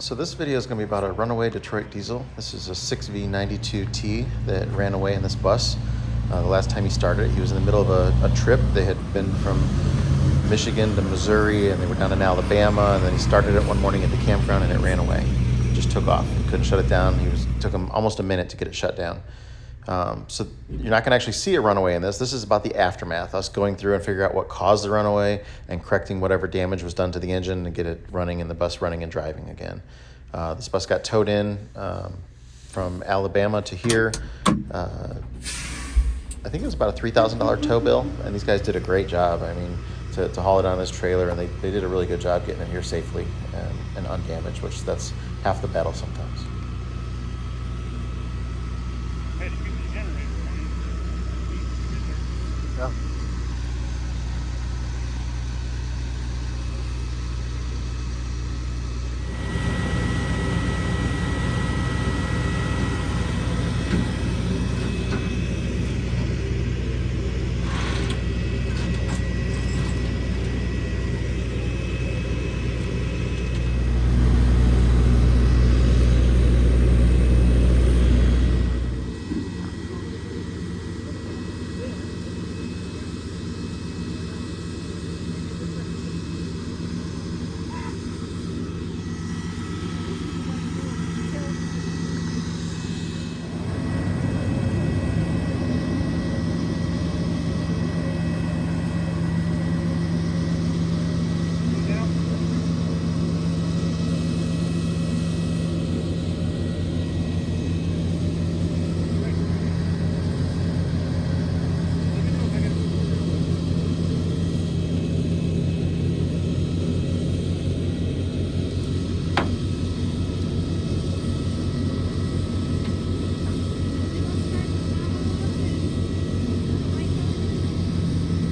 So this video is going to be about a Runaway Detroit Diesel. This is a 6V92T that ran away in this bus. The last time he started it, he was in the middle of a trip. They had been from Michigan to Missouri, and they were down in Alabama, and then he started it one morning at the campground, and it ran away. It just took off. He couldn't shut it down. It took him almost a minute to get it shut down. So you're not going to actually see a runaway in this. This is about the aftermath, us going through and figure out what caused the runaway and correcting whatever damage was done to the engine and get it running and the bus running and driving again. This bus got towed in from Alabama to here. I think it was about a $3,000 tow bill, and these guys did a great job. I mean, to haul it on this trailer, and they did a really good job getting it here safely and undamaged, which that's half the battle sometimes. Yeah.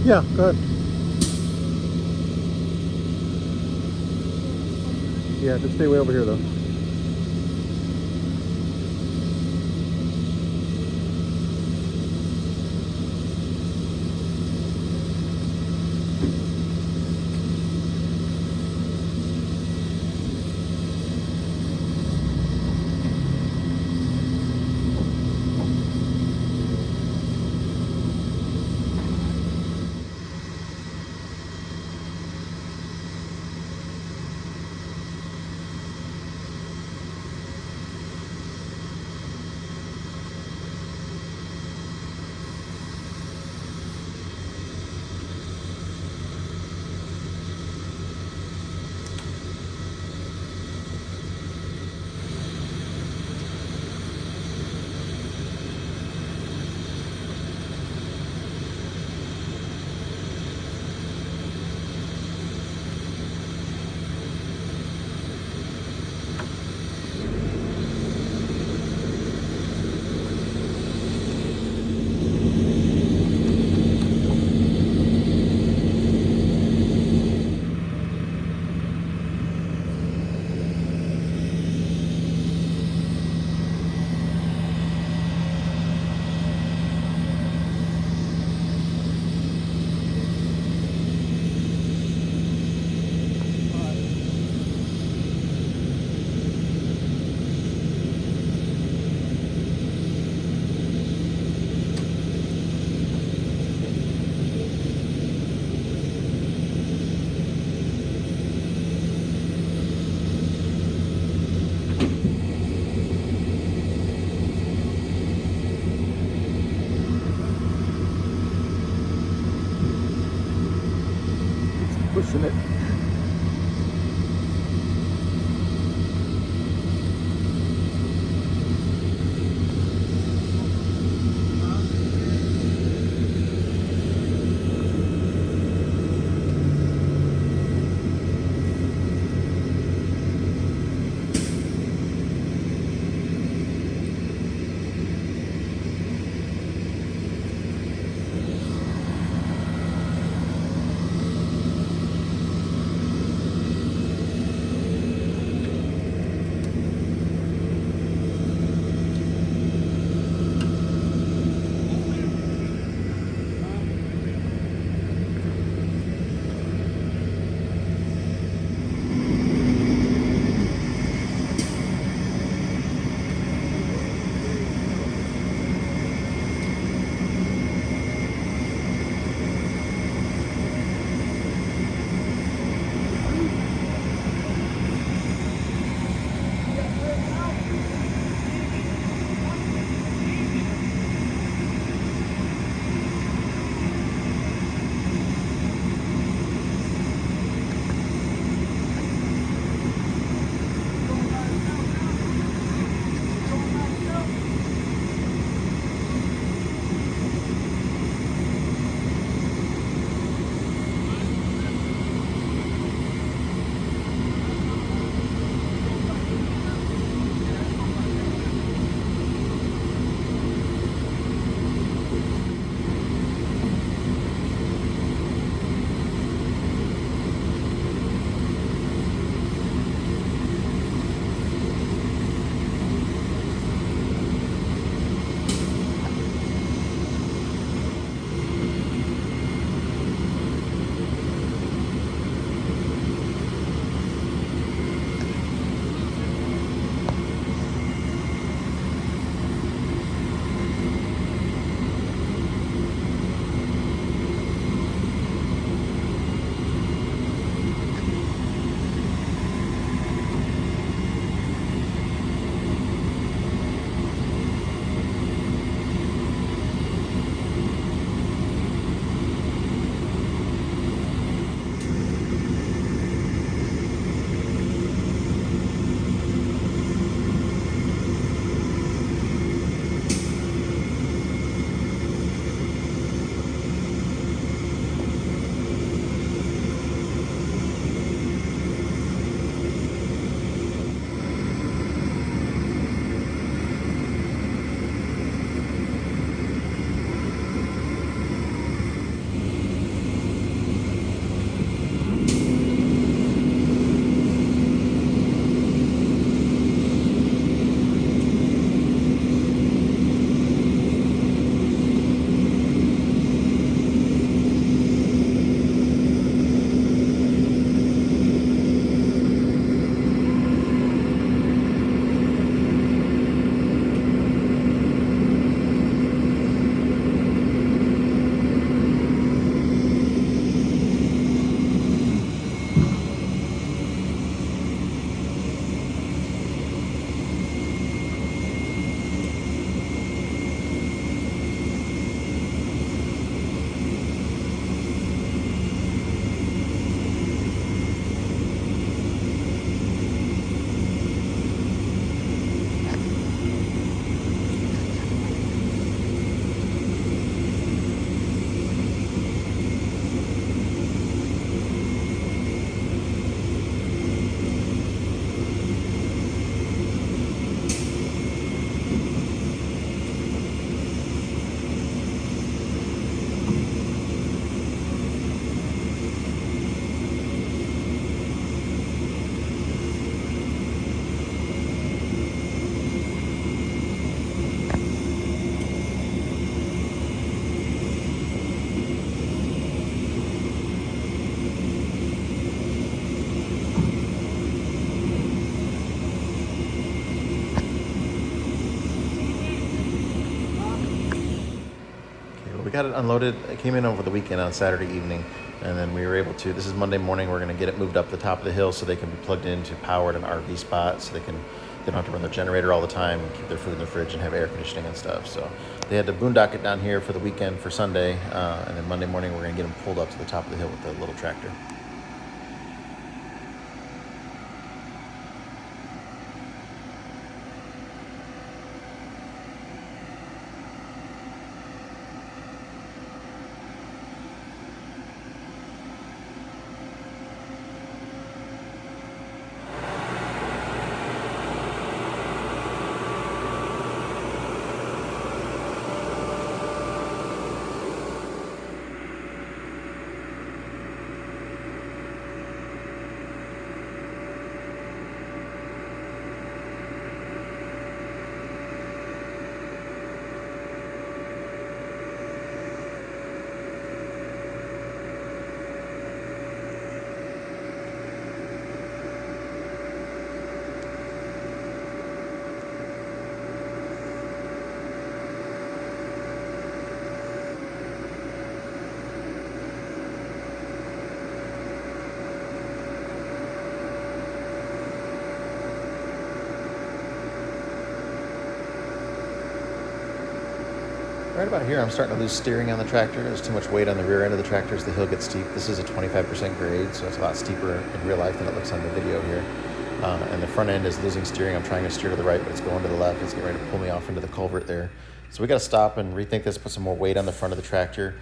Yeah, go ahead. Yeah, just stay way over here though. Pushing it. got it unloaded. It came in over the weekend on Saturday evening, and then we were able to, this is Monday morning, we're going to get it moved up the top of the hill so they can be plugged into power at an RV spot, so they don't have to run their generator all the time and keep their food in the fridge and have air conditioning and stuff. So they had to boondock it down here for the weekend for Sunday, and then Monday morning we're going to get them pulled up to the top of the hill with the little tractor. Right about here, I'm starting to lose steering on the tractor. There's too much weight on the rear end of the tractor as the hill gets steep. This is a 25% grade, so it's a lot steeper in real life than it looks on the video here. And the front end is losing steering. I'm trying to steer to the right, but it's going to the left. It's getting ready to pull me off into the culvert there. So we got to stop and rethink this, put some more weight on the front of the tractor.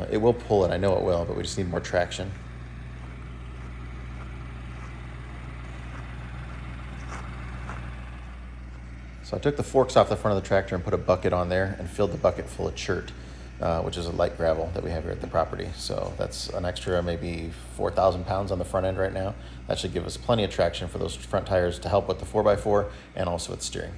It will pull it, I know it will, but we just need more traction. So I took the forks off the front of the tractor and put a bucket on there and filled the bucket full of chert, which is a light gravel that we have here at the property. So that's an extra maybe 4,000 pounds on the front end right now. That should give us plenty of traction for those front tires to help with the 4x4 and also with steering.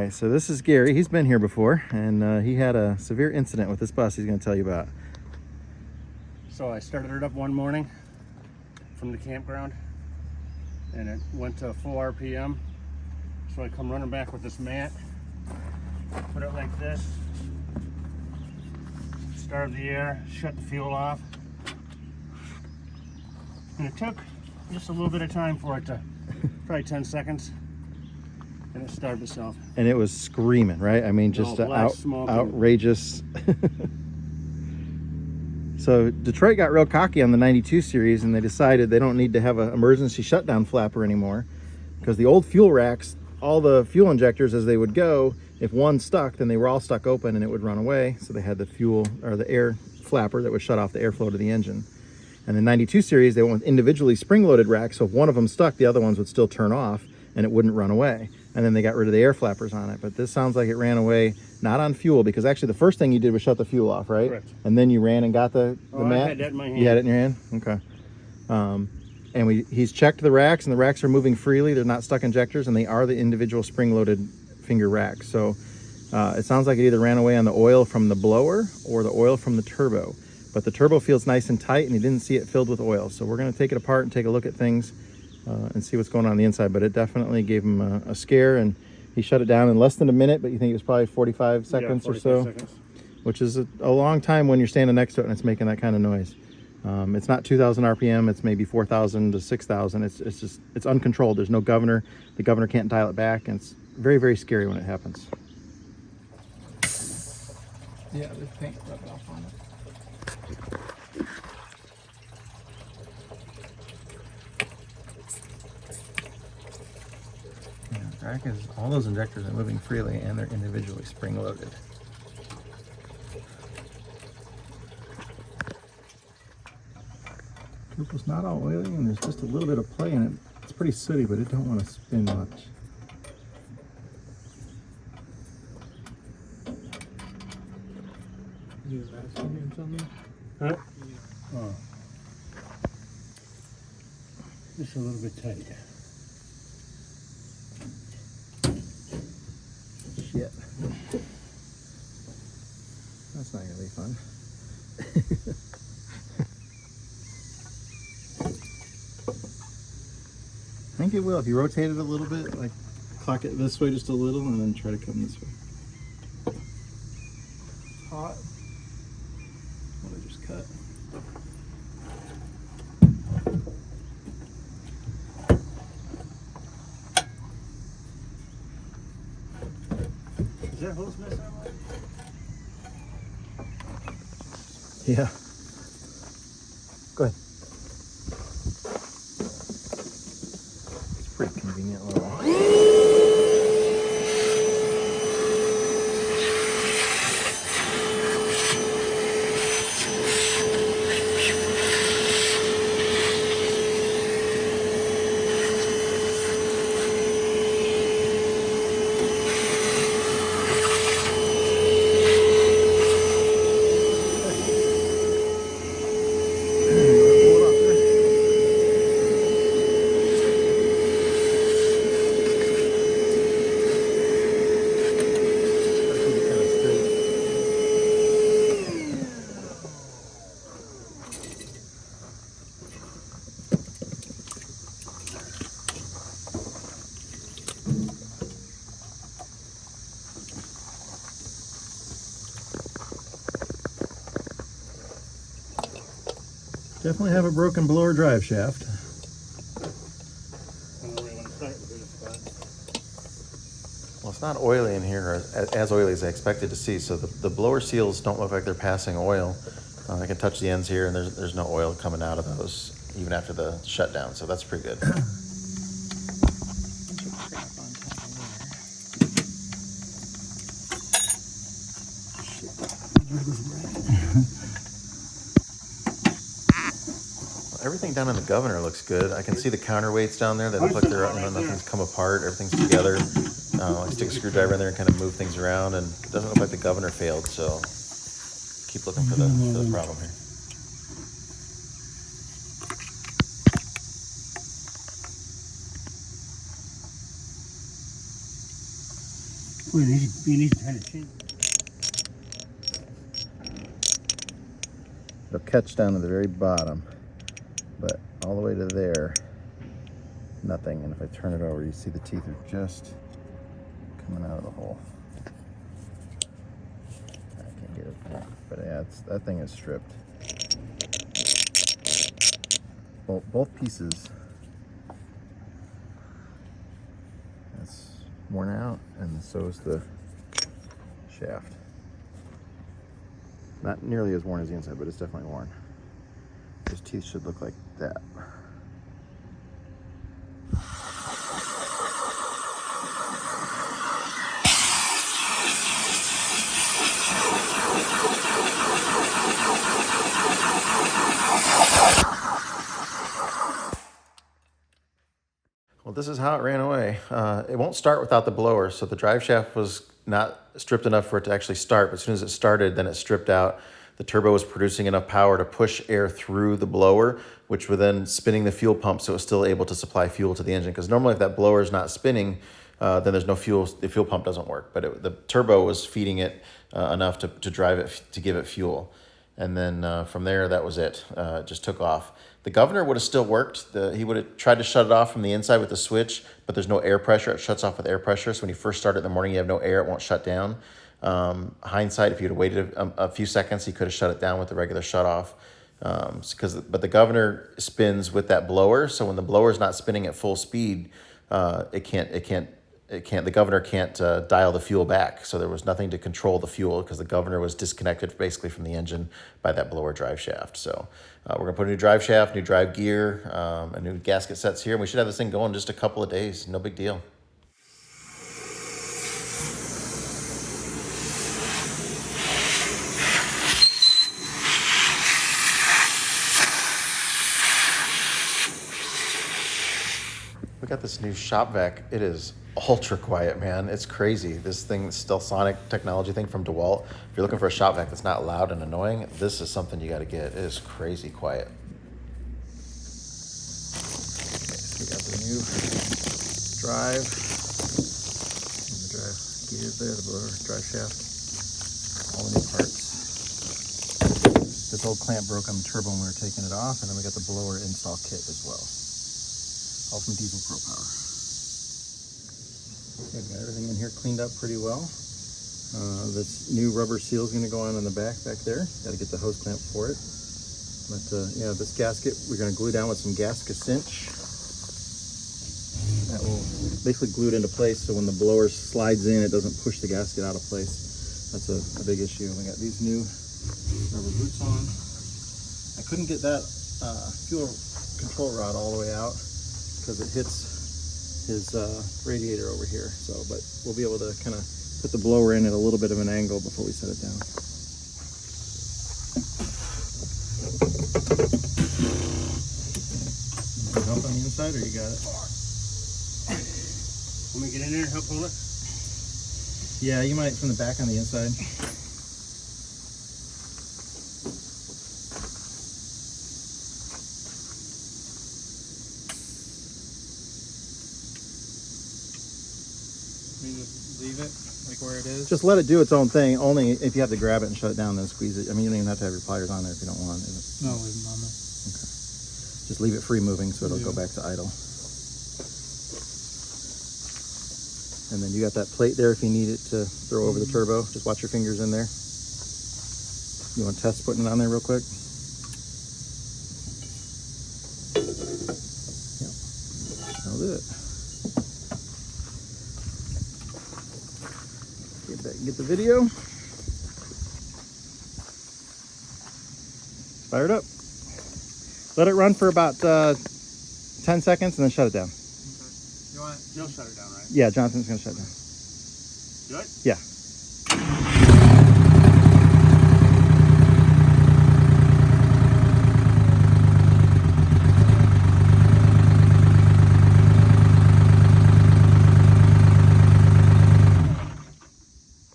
right, so this is Gary. He's been here before, and he had a severe incident with this bus he's going to tell you about. So I started it up one morning from the campground, and it went to full RPM. So I come running back with this mat, put it like this, started the air, shut the fuel off, and it took just a little bit of time for it to, probably 10 seconds, and it started itself. And it was screaming, right? I mean, just outrageous. So Detroit got real cocky on the 92 series, and they decided they don't need to have an emergency shutdown flapper anymore, because the old fuel racks, all the fuel injectors as they would go, if one stuck, then they were all stuck open and it would run away. So they had the fuel or the air flapper that would shut off the airflow to the engine. And the 92 series, they went with individually spring-loaded racks, so if one of them stuck, the other ones would still turn off and it wouldn't run away. And then they got rid of the air flappers on it. But this sounds like it ran away, not on fuel, because actually the first thing you did was shut the fuel off, right? Correct. And then you ran and got the mat? I had that in my hand. You had it in your hand? Okay. And he's checked the racks, and the racks are moving freely. They're not stuck injectors, and they are the individual spring-loaded finger racks. So it sounds like it either ran away on the oil from the blower or the oil from the turbo. But the turbo feels nice and tight, and he didn't see it filled with oil. So we're going to take it apart and take a look at things and see what's going on the inside. But it definitely gave him a scare, and he shut it down in less than a minute, but you think it was probably 45 seconds or so, which is a long time when you're standing next to it and it's making that kind of noise. It's not 2,000 RPM, it's maybe 4,000 to 6,000. It's uncontrolled. There's no governor. The governor can't dial it back, and it's very, very scary when it happens. Yeah, the paint rubbed off on it. Because all those injectors are moving freely and they're individually spring loaded. Turbo's not all oily, and there's just a little bit of play in it. It's pretty sooty, but it don't want to spin much. You vacuum or something? Huh? Oh. Just a little bit tight. Shit. That's not gonna be fun. I think it will if you rotate it a little bit, like clock it this way just a little and then try to come this way. It's hot. What I just cut. Is that hose messing up? Yeah. Go ahead. It's a pretty convenient little. Definitely have a broken blower drive shaft. Well, it's not oily in here, or as oily as I expected to see. So the blower seals don't look like they're passing oil. I can touch the ends here, and there's no oil coming out of those, even after the shutdown. So that's pretty good. Everything down in the governor looks good. I can see the counterweights down there that look like they're, nothing's come apart. Everything's together. I stick a screwdriver in there and kind of move things around, and it doesn't look like the governor failed. So keep looking for the problem here. We need to kind of change. It'll catch down to the very bottom, but all the way to there, nothing. And if I turn it over, you see the teeth are just coming out of the hole. I can't get it there, but yeah, that thing is stripped. Well, both pieces. That's worn out, and so is the shaft. Not nearly as worn as the inside, but it's definitely worn. Those teeth should look like that. Well, this is how it ran away. It won't start without the blower, so the drive shaft was not stripped enough for it to actually start, but as soon as it started, then it stripped out. The turbo was producing enough power to push air through the blower, which were then spinning the fuel pump so it was still able to supply fuel to the engine. Because normally if that blower is not spinning, then there's no fuel, the fuel pump doesn't work. But the turbo was feeding it enough to drive it, to give it fuel. And then from there, that was it. It just took off. The governor would have still worked. He would have tried to shut it off from the inside with the switch, but there's no air pressure. It shuts off with air pressure. So when you first start it in the morning, you have no air. It won't shut down. Hindsight, if you'd have waited a few seconds, he could have shut it down with the regular shut off. But the governor spins with that blower. So when the blower is not spinning at full speed, the governor can't dial the fuel back. So there was nothing to control the fuel because the governor was disconnected basically from the engine by that blower drive shaft. So we're gonna put a new drive shaft, new drive gear, a new gasket sets here. And we should have this thing going in just a couple of days. No big deal. We got this new shop vac. It is ultra quiet, man. It's crazy. This thing, Stealthsonic technology thing from DeWalt. If you're looking for a shop vac that's not loud and annoying, this is something you got to get. It is crazy quiet. Okay, so we got the new drive. And the drive gears there, the blower, drive shaft, all the new parts. This old clamp broke on the turbo when we were taking it off, and then we got the blower install kit as well. All from Diesel Pro Power. Okay, I've got everything in here cleaned up pretty well. This new rubber seal is going to go on in the back there. Got to get the hose clamp for it. But yeah, this gasket we're going to glue down with some gasket cinch. That will basically glue it into place so when the blower slides in, it doesn't push the gasket out of place. That's a big issue. We got these new rubber boots on. I couldn't get that fuel control rod all the way out because it hits his radiator over here. So, but we'll be able to kind of put the blower in at a little bit of an angle before we set it down. Need help on the inside, or you got it? Let me get in there and help pull it. Yeah, you might from the back on the inside. Leave it like where it is. Just let it do its own thing. Only if you have to grab it and shut it down, then squeeze it. I mean, you don't even have to have your pliers on there if you don't want it. No, leave them on there. Okay. Just leave it free moving so it'll go back to idle. And then you got that plate there if you need it to throw over the turbo. Just watch your fingers in there. You want to test putting it on there real quick? Yep. That'll do it. Get the video. Fire it up. Let it run for about 10 seconds and then shut it down. Okay. You want it? You'll shut it down, right? Yeah, Jonathan's gonna shut it down. Do it? Yeah.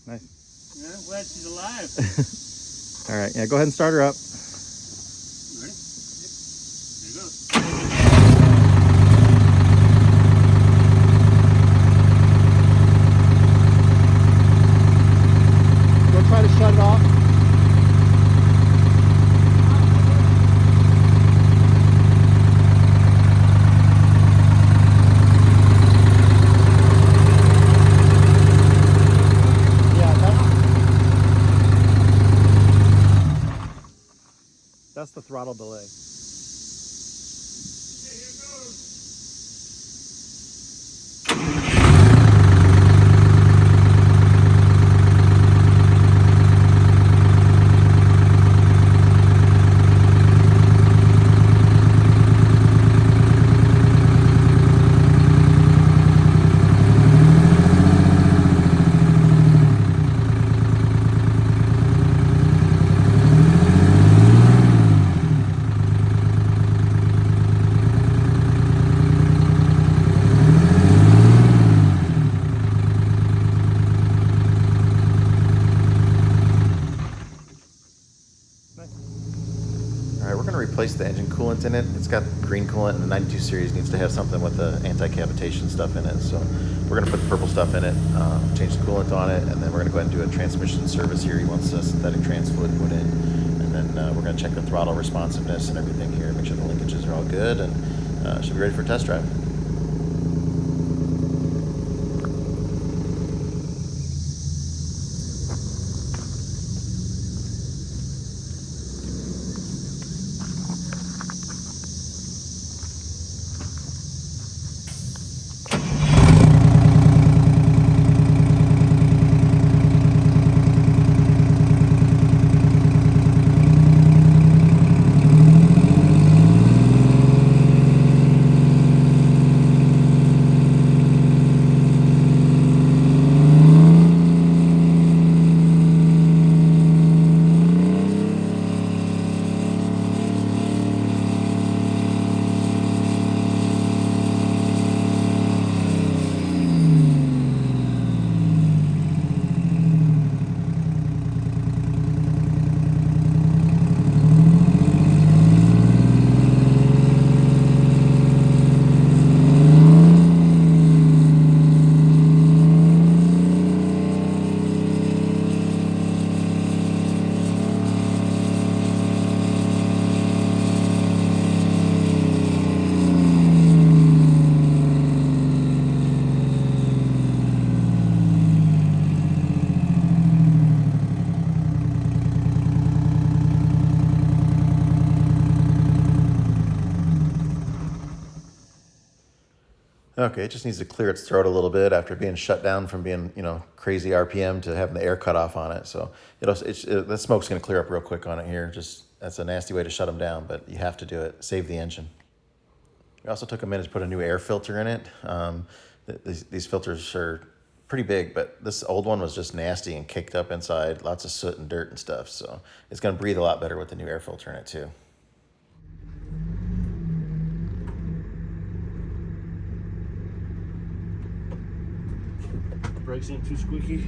Nice. Yeah, I'm glad she's alive. All right, yeah, go ahead and start her up. Ready? Here goes. throttle delay. Alright, we're going to replace the engine coolant in it. It's got green coolant, and the 92 series needs to have something with the anti-cavitation stuff in it. So we're going to put the purple stuff in it, change the coolant on it, and then we're going to go ahead and do a transmission service here. He wants a synthetic trans fluid put in, and then we're going to check the throttle responsiveness and everything here, make sure the linkages are all good, and should be ready for a test drive. Okay, it just needs to clear its throat a little bit after being shut down from being, crazy RPM to having the air cut off on it. So the smoke's going to clear up real quick on it here. That's a nasty way to shut them down, but you have to do it. Save the engine. We also took a minute to put a new air filter in it. These filters are pretty big, but this old one was just nasty and caked up inside, lots of soot and dirt and stuff. So it's going to breathe a lot better with the new air filter in it too. Brakes ain't too squeaky.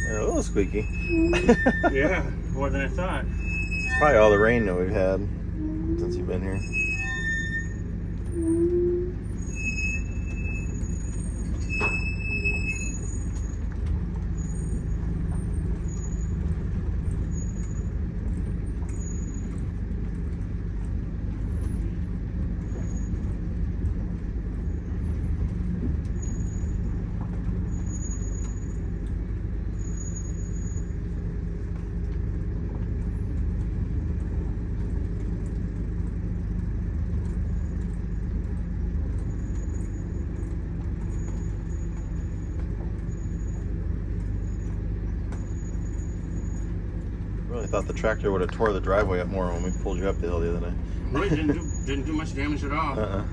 They're a little squeaky. Yeah, more than I thought. Probably all the rain that we've had since you've been here. Really thought the tractor would have tore the driveway up more when we pulled you up the hill the other day. Really didn't do much damage at all.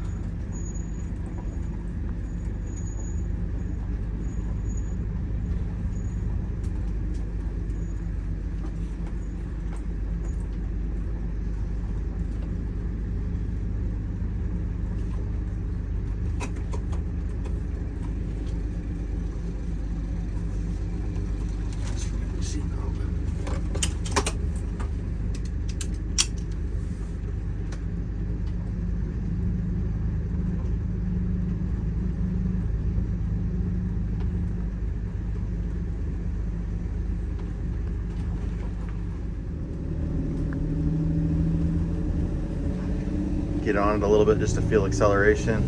Get on it a little bit just to feel acceleration.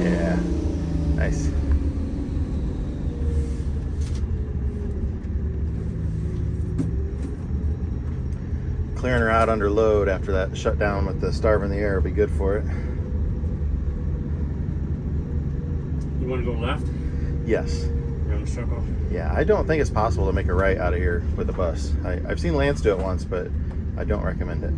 Yeah, nice. Clearing her out under load after that shutdown with the starve in the air will be good for it. You want to go left? Yes. Around the circle? Yeah, I don't think it's possible to make a right out of here with a bus. I've seen Lance do it once, but I don't recommend it.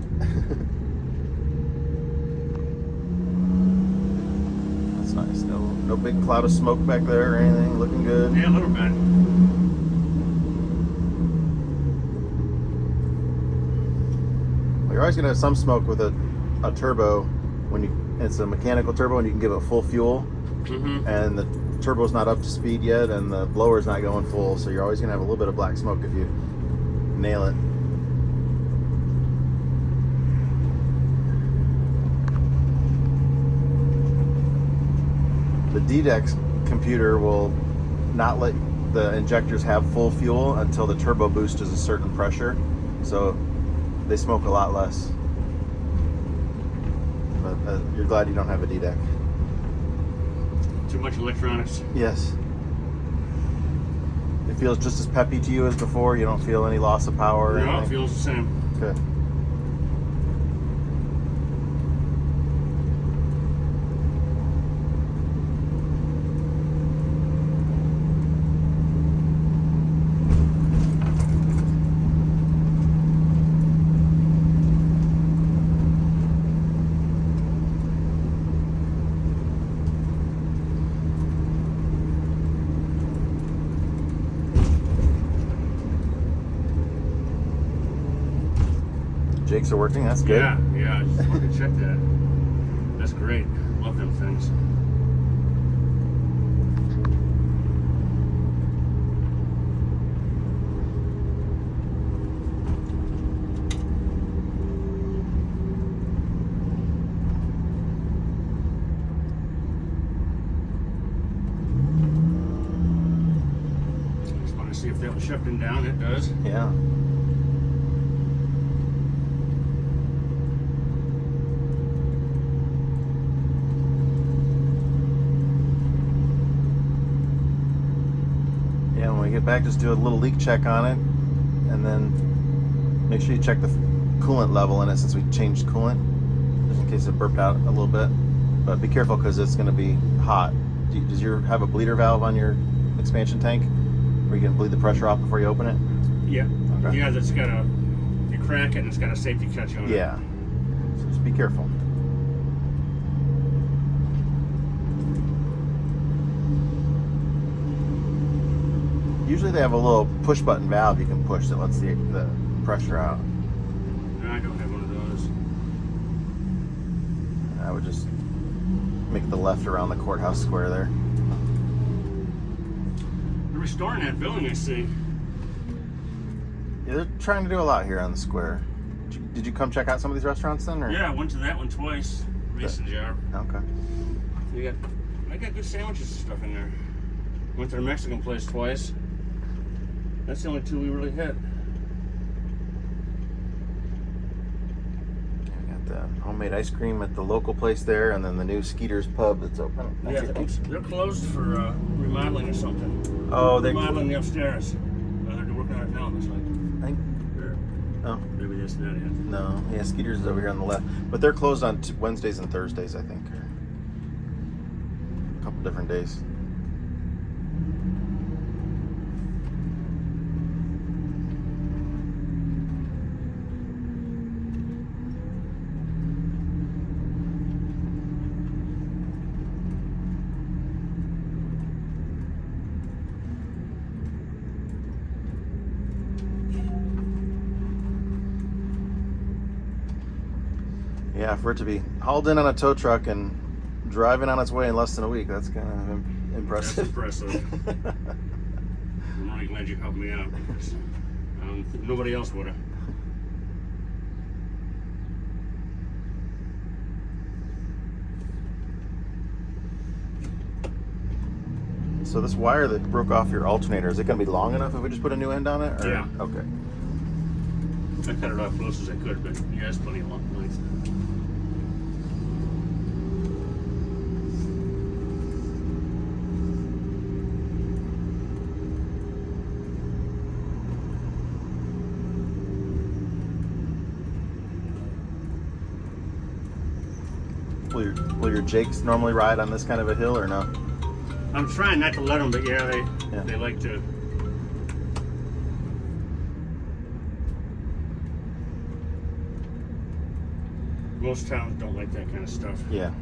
That's nice. No big cloud of smoke back there or anything. Looking good. Yeah, a little bit. Well, you're always gonna have some smoke with a turbo when it's a mechanical turbo and you can give it full fuel, and the turbo's not up to speed yet and the blower's not going full, so you're always gonna have a little bit of black smoke if you nail it. The DDEX computer will not let the injectors have full fuel until the turbo boost is a certain pressure, so they smoke a lot less. But you're glad you don't have a DDEC. Too much electronics. Yes. It feels just as peppy to you as before. You don't feel any loss of power or No, it anything? feels the same. Good. Jakes are working, that's good. Yeah, I just wanted to check that. That's great. Love them things. Just want to see if that was shifting down. It does. Yeah. Yeah, when we get back, just do a little leak check on it, and then make sure you check the coolant level in it since we changed coolant, just in case it burped out a little bit. But be careful because it's going to be hot. Does your have a bleeder valve on your expansion tank where you can bleed the pressure off before you open it? Yeah. Okay. Yeah, that's got a. You crack it and it's got a safety catch on it. Yeah. So just be careful. Usually they have a little push button valve you can push that lets the pressure out. No, I don't have one of those. I would just make the left around the courthouse square there. They're restoring that building, I see. Yeah, they're trying to do a lot here on the square. Did you come check out some of these restaurants then? Or? Yeah, I went to that one twice. Mason jar. Okay. I got good sandwiches and stuff in there. Went to the Mexican place twice. That's the only two we really hit. We got the homemade ice cream at the local place there, and then the new Skeeter's Pub that's open. Yeah, they're closed for remodeling or something. Oh, they're remodeling the upstairs. They're working on it now, looks like. I think. Oh. Maybe that's not it. No, yeah, Skeeter's is over here on the left, but they're closed on Wednesdays and Thursdays, I think, or a couple different days. Yeah, for it to be hauled in on a tow truck and driving on its way in less than a week, that's kind of impressive. That's impressive. I'm really glad you helped me out because nobody else would have. So this wire that broke off your alternator, is it going to be long enough if we just put a new end on it? Or? Yeah. Okay. I cut it off close as I could, but yeah, it's plenty of long length. Will your Jakes normally ride on this kind of a hill or no? I'm trying not to let them, but yeah, they like to. Most towns don't like that kind of stuff. Yeah.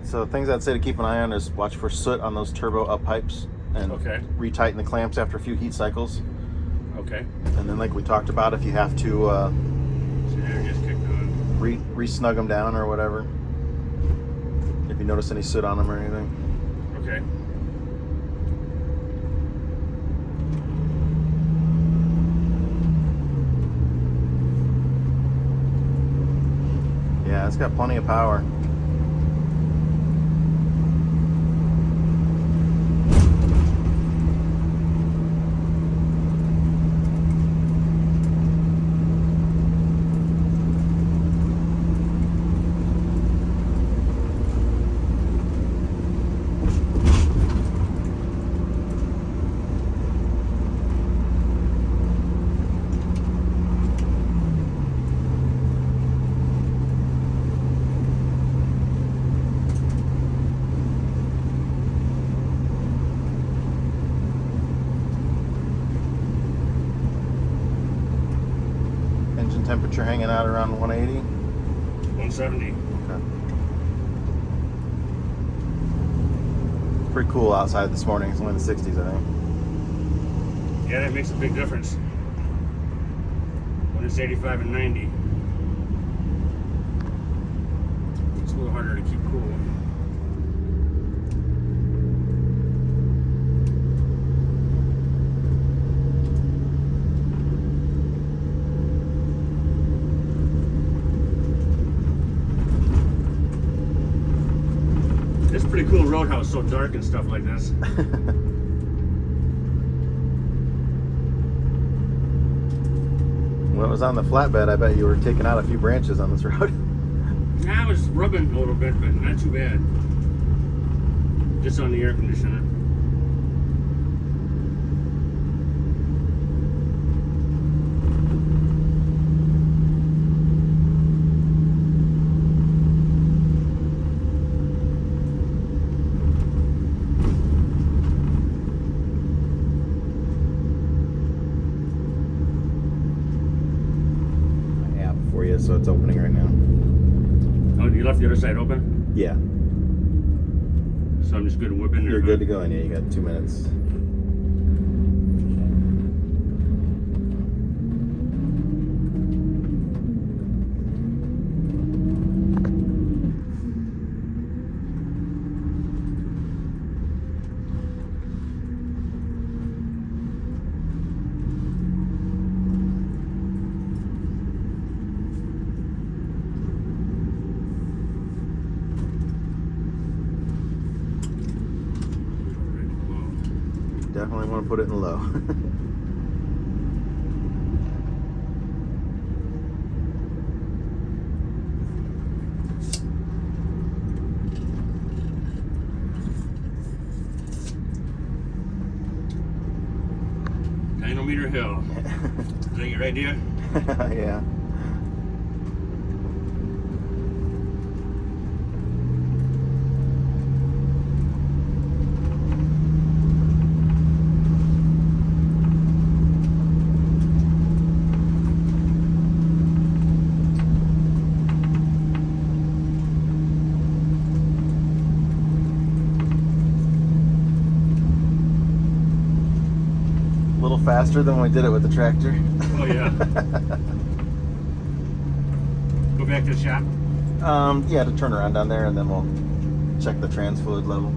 So things I'd say to keep an eye on is watch for soot on those turbo up pipes and Okay. retighten the clamps after a few heat cycles. Okay. And then like we talked about, if you have to So they're just kicked on. re-snug them down or whatever. If you notice any soot on them or anything. Okay. Yeah, it's got plenty of power. Engine temperature hanging out around 180. 170. Okay. It's pretty cool outside this morning. It's only in the 60s, I think. Yeah, that makes a big difference. When it's 85 and 90. It's a little harder to keep cool. It's a pretty cool roadhouse, so dark and stuff like this. When it was on the flatbed, I bet you were taking out a few branches on this road. Nah, I was rubbing a little bit, but not too bad. Just on the air conditioner. App for you, so it's opening right now. Oh, you left the other side open? Yeah, So I'm just good to whip in there. you're good to go in. Yeah, you got 2 minutes. Definitely want to put it in low. Dynameter hill. Is that your idea? Yeah. A little faster than when we did it with the tractor. Oh yeah. back to the shop? Yeah, to turn around down there, and then we'll check the trans fluid level.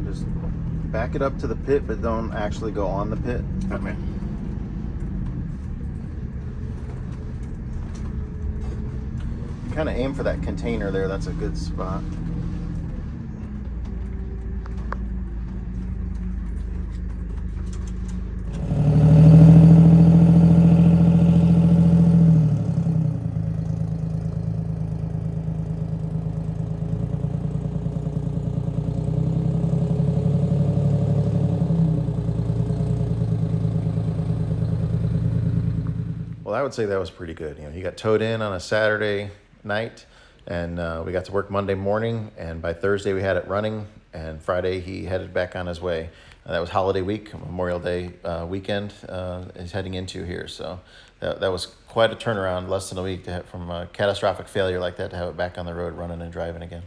Just back it up to the pit, but don't actually go on the pit. Okay. Kind of aim for that container there. That's a good spot. Well, I would say that was pretty good. You know, he got towed in on a Saturday night, and we got to work Monday morning, and by Thursday we had it running, and Friday he headed back on his way. That was holiday week, Memorial Day weekend is heading into here, so that was quite a turnaround, less than a week to have, from a catastrophic failure like that to have it back on the road running and driving again.